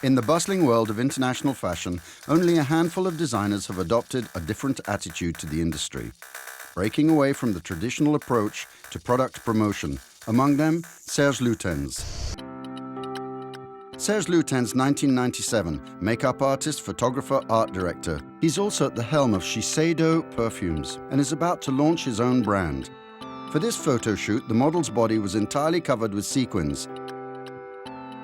In the bustling world of international fashion, only a handful of designers have adopted a different attitude to the industry, breaking away from the traditional approach to product promotion. Among them, Serge Luthens. Serge Luthens, 1997, makeup artist, photographer, art director. He's also at the helm of Shiseido perfumes and is about to launch his own brand. For this photo shoot, the model's body was entirely covered with sequins.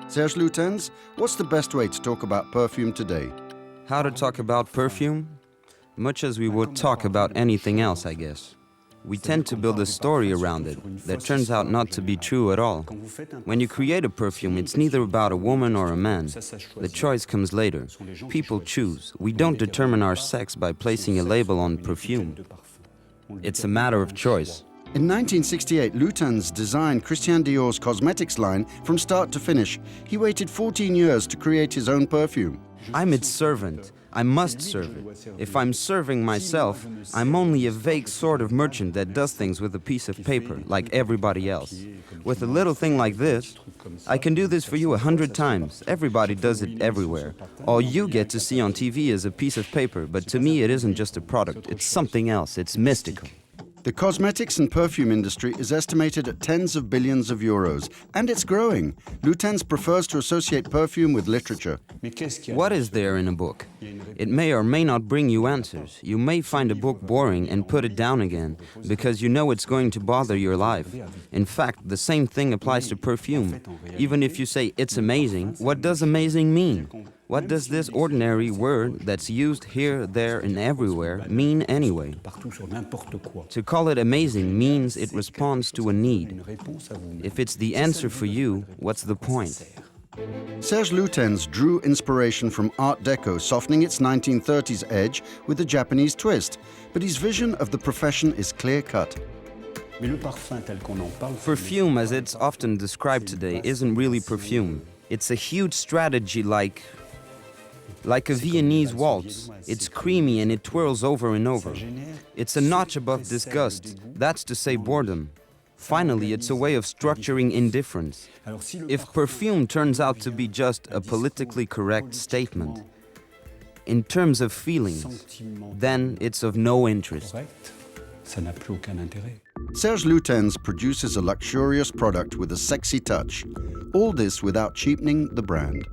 Serge Luthens, what's the best way to talk about perfume today? How to talk about perfume? Much as we would talk about anything else, I guess. We tend to build a story around it that turns out not to be true at all. When you create a perfume, it's neither about a woman or a man. The choice comes later. People choose. We don't determine our sex by placing a label on perfume. It's a matter of choice. In 1968, Luthens designed Christian Dior's cosmetics line from start to finish. He waited 14 years to create his own perfume. I'm its servant. I must serve it. If I'm serving myself, I'm only a vague sort of merchant that does things with a piece of paper, like everybody else. With a little thing like this, I can do this for you 100 times. Everybody does it everywhere. All you get to see on TV is a piece of paper, but to me it isn't just a product, it's something else, it's mystical. The cosmetics and perfume industry is estimated at tens of billions of euros, and it's growing. Luthens prefers to associate perfume with literature. What is there in a book? It may or may not bring you answers. You may find a book boring and put it down again, because you know it's going to bother your life. In fact, the same thing applies to perfume. Even if you say it's amazing, what does amazing mean? What does this ordinary word that's used here, there, and everywhere mean anyway? To call it amazing means it responds to a need. If it's the answer for you, what's the point? Serge Luthens drew inspiration from Art Deco, softening its 1930s edge with a Japanese twist. But his vision of the profession is clear-cut. Perfume, as it's often described today, isn't really perfume. It's a huge strategy like a Viennese waltz. It's creamy and it twirls over and over. It's a notch above disgust, that's to say boredom. Finally, it's a way of structuring indifference. If perfume turns out to be just a politically correct statement, in terms of feelings, then it's of no interest. Serge Luthens produces a luxurious product with a sexy touch. All this without cheapening the brand.